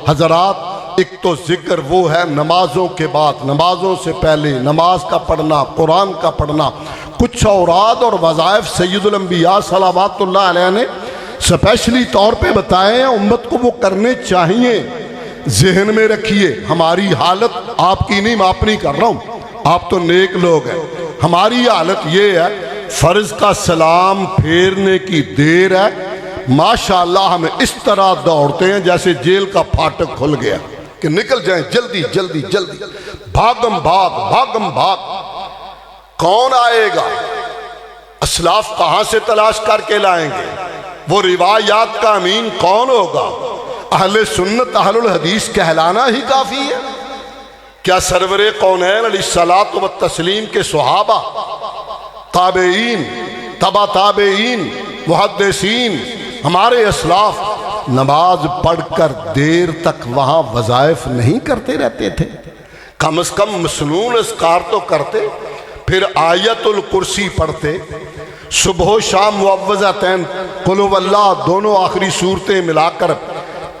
حضرات ایک تو ذکر وہ ہے نمازوں کے بعد، نمازوں سے پہلے نماز کا پڑھنا، قرآن کا پڑھنا، کچھ اوراد اور وظائف سید الانبیاء صلوات اللہ علیہ نے سپیشلی طور پہ بتائے ہیں، امت کو وہ کرنے چاہیے۔ ذہن میں رکھیے ہماری حالت آپ کی نہیں، میں اپنی کر رہا ہوں، آپ تو نیک لوگ ہیں، ہماری حالت یہ ہے فرض کا سلام پھیرنے کی دیر ہے، ماشاءاللہ ہم اس طرح دوڑتے ہیں جیسے جیل کا پھاٹک کھل گیا کہ نکل جائیں جلدی جلدی جلدی، بھاگم بھاگ۔ کون آئے گا؟ اسلاف کہاں سے تلاش کر کے لائیں گے؟ وہ روایات کا امین کون ہوگا؟ اہل سنت اہل الحدیث کہلانا ہی کافی ہے؟ کیا سرور کونین علیہ الصلاۃ والتسلیم کے صحابہ، تابعین، تبع تابعین، محدثین، ہمارے اسلاف نماز پڑھ کر دیر تک وہاں وظائف نہیں کرتے رہتے تھے؟ کم از کم مسنون اذکار تو کرتے، پھر آیت الکرسی پڑھتے، صبح و شام معوذتین قل هو اللہ دونوں آخری صورتیں ملا کر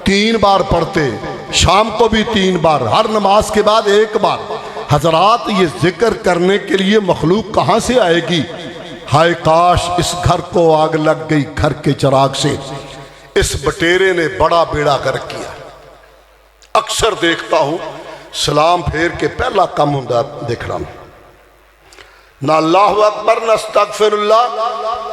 3 بار پڑھتے، شام کو بھی 3 بار، ہر نماز کے بعد 1 بار۔ حضرات یہ ذکر کرنے کے لیے مخلوق کہاں سے آئے گی؟ ہائے کاش اس گھر کو آگ لگ گئی گھر کے چراغ سے۔ اس بٹیرے نے بڑا بیڑا غرق کیا۔ اکثر دیکھتا ہوں سلام پھیر کے پہلا کم ہوں دیکھ رہا ہوں، نہ اللہ اکبر نہ استغفر اللہ،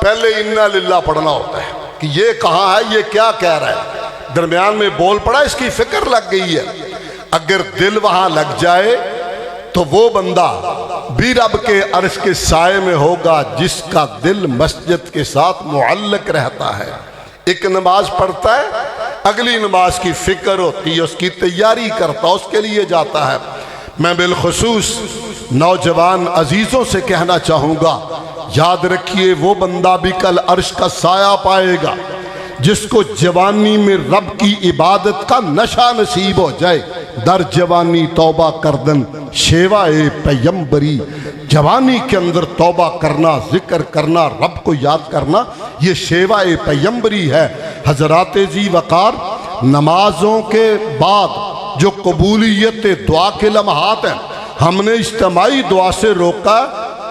پہلے انا للہ پڑھنا ہوتا ہے کہ یہ کہاں ہے، یہ کیا کہہ رہا ہے، درمیان میں بول پڑا، اس کی فکر لگ گئی ہے۔ اگر دل وہاں لگ جائے تو وہ بندہ بھی رب کے عرش کے سائے میں ہوگا جس کا دل مسجد کے ساتھ معلق رہتا ہے۔ ایک نماز پڑھتا ہے، اگلی نماز کی فکر ہوتی ہے، اس کی تیاری کرتا، اس کے لیے جاتا ہے۔ میں بالخصوص نوجوان عزیزوں سے کہنا چاہوں گا، یاد رکھیے وہ بندہ بھی کل عرش کا سایہ پائے گا جس کو جوانی میں رب کی عبادت کا نشہ نصیب ہو جائے۔ در جوانی توبہ کردن شیوائے پیمبری، جوانی کے اندر توبہ کرنا، ذکر کرنا، رب کو یاد کرنا، یہ شیوائے پیمبری ہے۔ حضرات ذی وقار، نمازوں کے بعد جو قبولیت دعا کے لمحات ہیں، ہم نے اجتماعی دعا سے روکا،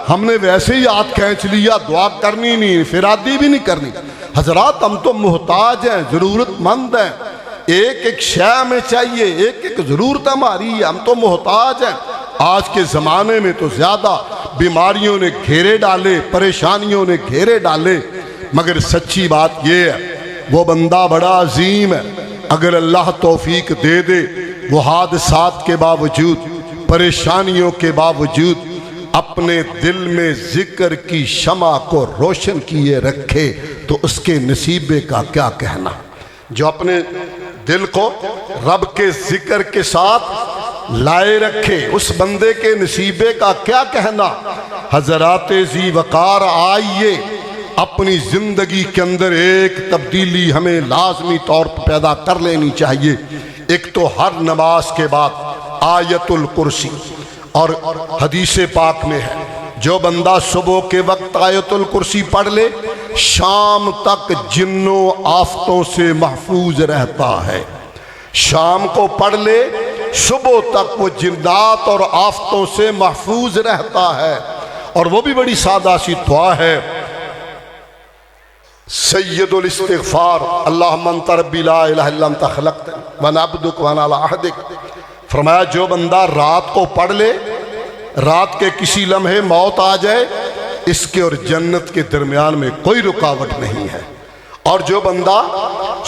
ہم نے ویسے ہی ہاتھ کھینچ لیا، دعا کرنی نہیں، انفرادی بھی نہیں کرنی۔ حضرات ہم تو محتاج ہیں، ضرورت مند ہیں، ایک ایک شے میں چاہیے، ایک ایک ضرورت ہماری ہے، ہم تو محتاج ہیں۔ آج کے زمانے میں تو زیادہ بیماریوں نے گھیرے ڈالے، پریشانیوں نے گھیرے ڈالے، مگر سچی بات یہ ہے وہ بندہ بڑا عظیم ہے اگر اللہ توفیق دے دے، وہ حادثات کے باوجود، پریشانیوں کے باوجود اپنے دل میں ذکر کی شمع کو روشن کیے رکھے تو اس کے نصیبے کا کیا کہنا۔ جو اپنے دل کو رب کے ذکر کے ساتھ لائے رکھے اس بندے کے نصیبے کا کیا کہنا۔ حضرات ذی وقار، آئیے اپنی زندگی کے اندر ایک تبدیلی ہمیں لازمی طور پر پیدا کر لینی چاہیے۔ ایک تو ہر نماز کے بعد آیت الکرسی، اور حدیث پاک میں ہے جو بندہ صبح کے وقت آیت الکرسی پڑھ لے شام تک جنوں آفتوں سے محفوظ رہتا ہے۔ شام کو پڑھ لے صبح تک وہ جنات اور آفتوں سے محفوظ رہتا ہے۔ اور وہ بھی بڑی سادہ سی دعا ہے، سید الاستغفار، اللہم انت ربی لا الہ الا انت خلقتنی وانا عبدک وانا علی عہدک۔ فرمایا جو بندہ رات کو پڑھ لے، رات کے کسی لمحے موت آ جائے، اس کے اور جنت کے درمیان میں کوئی رکاوٹ نہیں ہے۔ اور جو بندہ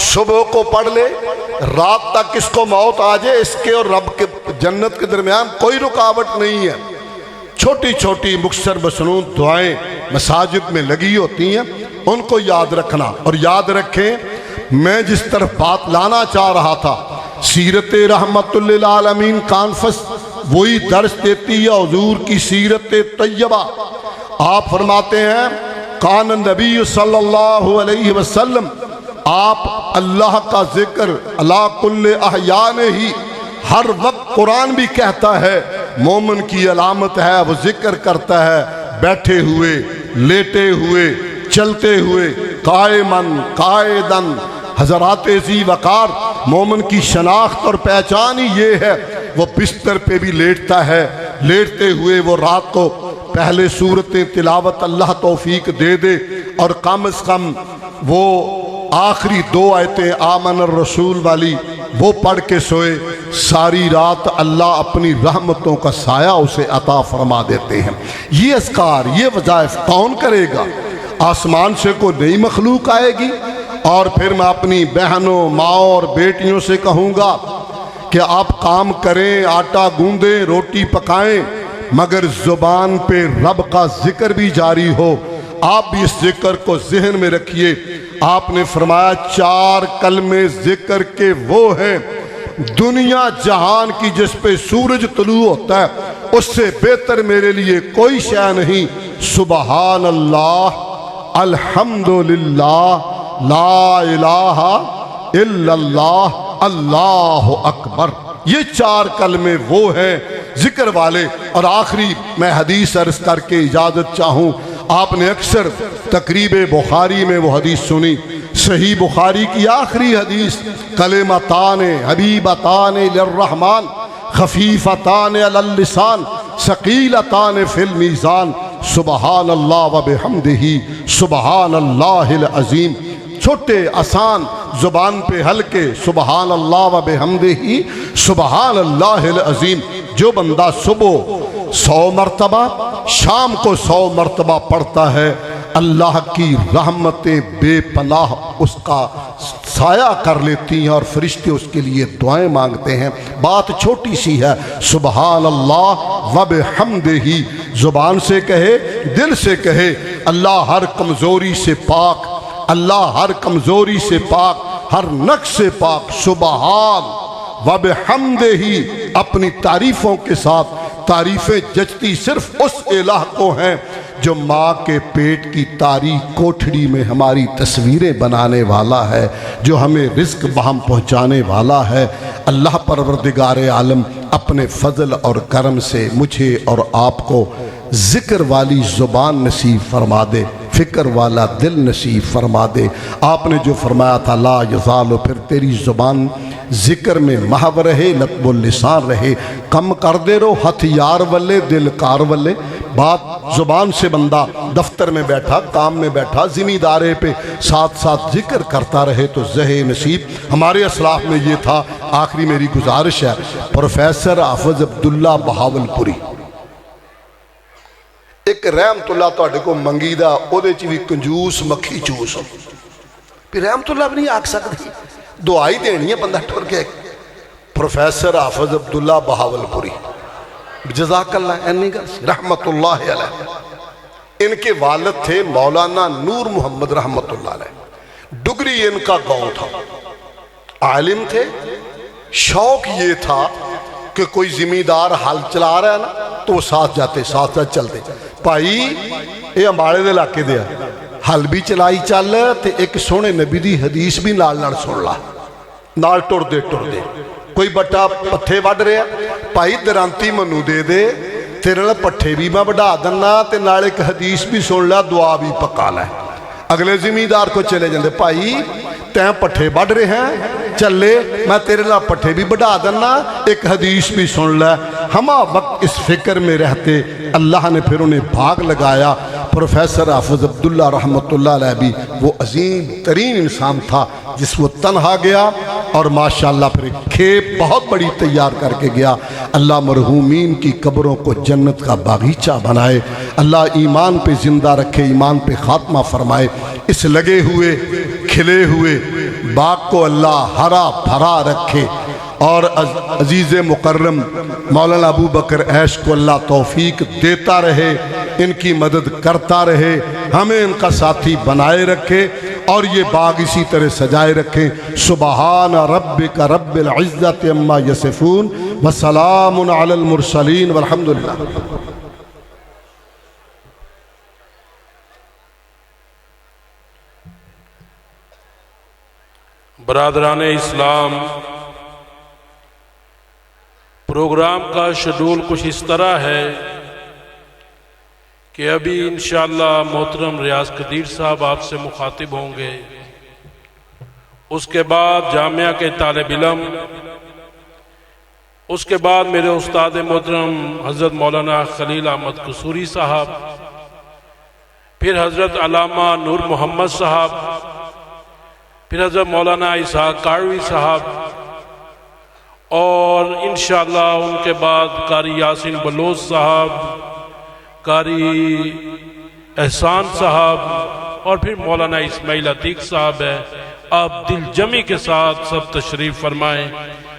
صبح کو پڑھ لے، رات تک اس کو موت آ جائے، اس کے اور رب کے جنت کے درمیان کوئی رکاوٹ نہیں ہے۔ چھوٹی چھوٹی مختصر مسنون دعائیں مساجد میں لگی ہوتی ہیں، ان کو یاد رکھنا۔ اور یاد رکھیں میں جس طرف بات لانا چاہ رہا تھا، سیرت رحمت للعالمین کانفرنس وہی درس دیتی ہے حضور کی سیرت طیبہ۔ آپ فرماتے ہیں کان نبی صلی اللہ علیہ وسلم، آپ اللہ کا ذکر علی کل احیان ہی، ہر وقت قرآن بھی کہتا ہے مومن کی علامت ہے وہ ذکر کرتا ہے بیٹھے ہوئے، لیٹے ہوئے، چلتے ہوئے، قائماً قائداً۔ حضرات ذی وقار، مومن کی شناخت اور پہچان ہی یہ ہے وہ بستر پہ بھی لیٹتا ہے، لیٹتے ہوئے وہ رات کو پہلے سورتیں تلاوت اللہ توفیق دے دے، اور کم از کم وہ آخری 2 آیتیں آمن الرسول والی وہ پڑھ کے سوئے، ساری رات اللہ اپنی رحمتوں کا سایہ اسے عطا فرما دیتے ہیں۔ یہ اذکار، یہ وظائف کون کرے گا؟ آسمان سے کوئی نئی مخلوق آئے گی؟ اور پھر میں اپنی بہنوں، ماں اور بیٹیوں سے کہوں گا کہ آپ کام کریں، آٹا گوندیں، روٹی پکائیں، مگر زبان پہ رب کا ذکر بھی جاری ہو۔ آپ بھی اس ذکر کو ذہن میں رکھیے۔ آپ نے فرمایا 4 کلمے ذکر کے وہ ہیں، دنیا جہان کی جس پہ سورج طلوع ہوتا ہے اس سے بہتر میرے لیے کوئی شے نہیں۔ سبحان اللہ، الحمدللہ، لا الہ الا اللہ، اللہ اکبر۔ یہ 4 کلمے وہ ہیں ذکر والے۔ اور آخری میں حدیث عرض کر کے اجازت چاہوں، آپ نے اکثر تقریب بخاری میں وہ حدیث سنی، صحیح بخاری کی آخری حدیث، کلمتان حبیبتان للرحمن خفیفتان علی اللسان ثقیلتان فی المیزان سبحان اللہ و بحمدہ سبحان اللہ العظیم۔ چھوٹے آسان، زبان پہ ہلکے، سبحان اللہ و بحمدہ سبحان اللہ العظیم۔ جو بندہ صبح 100 مرتبہ، شام کو 100 مرتبہ پڑھتا ہے، اللہ کی رحمتیں بے پناہ اس کا سایہ کر لیتی ہیں اور فرشتے اس کے لیے دعائیں مانگتے ہیں۔ بات چھوٹی سی ہے، سبحان اللہ و بحمدہ، زبان سے کہے، دل سے کہے۔ اللہ ہر کمزوری سے پاک، اللہ ہر کمزوری سے پاک، ہر نقص سے پاک، سبحان و بحمدہ۔ اپنی تعریفوں کے ساتھ تعریفیں جچتی صرف اس الہ کو ہیں جو ماں کے پیٹ کی تاریک کوٹھڑی میں ہماری تصویریں بنانے والا ہے، جو ہمیں رزق بہم پہنچانے والا ہے۔ اللہ پروردگار عالم اپنے فضل اور کرم سے مجھے اور آپ کو ذکر والی زبان نصیب فرما دے، فکر والا دل نصیب فرما دے۔ آپ نے جو فرمایا تھا لا یزال، پھر تیری زبان ذکر میں محو رہے، لطب اللسان رہے، کم کر دے رو ہتھیار والے دل کار والے۔ بات زبان سے بندہ دفتر میں بیٹھا، کام میں بیٹھا، ذمہ دارے پہ ساتھ ساتھ ذکر کرتا رہے تو زہ نصیب۔ ہمارے اسلاف میں یہ تھا۔ آخری میری گزارش ہے، پروفیسر حافظ عبداللہ بہاولپوری ایک رحمت اللہ تواڈے کو منگی دا، او دے چ وی کنجوس مکھی چوس، پھر رحمت اللہ بھی نہیں آکھ سکتی، دعائی دینی ہے بندہ ٹر کے۔ پروفیسر حافظ عبداللہ بہاولپوری جزاک اللہ اینی گل رحمت اللہ علیہ، ان کے والد تھے مولانا نور محمد رحمت اللہ علیہ، ڈگری ان کا گاؤں تھا، عالم تھے۔ شوق یہ تھا کہ کوئی ذمہ دار حل چلا رہا ہے نا تو وہ ساتھ جاتے، ساتھ ساتھ چلتے۔ بھائی یہ امباڑے دے علاقے دے حل بھی چلائی چل تے ایک سونے نبی دی حدیث بھی نال نال سن لا، نال ٹر دے ٹر دے۔ کوئی بٹا پٹھے وڈ رہا، بھائی درانتی منو دے دے، تیرے نال پٹھے بھی میں وڈا دنا تے نال ایک حدیث بھی سن لا، دعا بھی پکا لے۔ اگلے ذمہ دار کو چلے جاندے، بھائی تیں پٹھے وڈ رہے ہیں، چلے میں تیرے نال پٹھے بھی بڑھا دینا، ایک حدیث بھی سن لے۔ ہما وقت اس فکر میں رہتے اللہ نے پھر انہیں بھاگ لگایا۔ پروفیسر حافظ عبداللہ رحمت اللہ علیہ بھی وہ عظیم ترین انسان تھا جس وہ تنہا گیا اور ماشاءاللہ پھر ایک کھیپ بہت بڑی تیار کر کے گیا۔ اللہ مرحومین کی قبروں کو جنت کا باغیچہ بنائے، اللہ ایمان پہ زندہ رکھے، ایمان پہ خاتمہ فرمائے۔ اس لگے ہوئے کھلے ہوئے باغ کو اللہ ہرا بھرا رکھے، اور عزیز مکرم مولانا ابو بکر عیش کو اللہ توفیق دیتا رہے، ان کی مدد کرتا رہے، ہمیں ان کا ساتھی بنائے رکھے اور یہ باغ اسی طرح سجائے رکھیں۔ سبحان ربک رب العزت عما یصفون وسلام علی المرسلین والحمدللہ۔ برادران اسلام، پروگرام کا شیڈول کچھ اس طرح ہے کہ ابھی انشاءاللہ محترم ریاض قدیر صاحب آپ سے مخاطب ہوں گے، اس کے بعد جامعہ کے طالب علم، اس کے بعد میرے استاد محترم حضرت مولانا خلیل احمد قصوری صاحب، پھر حضرت علامہ نور محمد صاحب، پھر حضرت مولانا اسحاق کاروی صاحب، اور انشاءاللہ ان کے بعد قاری یاسین بلوچ صاحب، قاری احسان صاحب، اور پھر مولانا اسماعیل عتیق صاحب ہے۔ آپ دل جمی کے ساتھ سب تشریف فرمائیں۔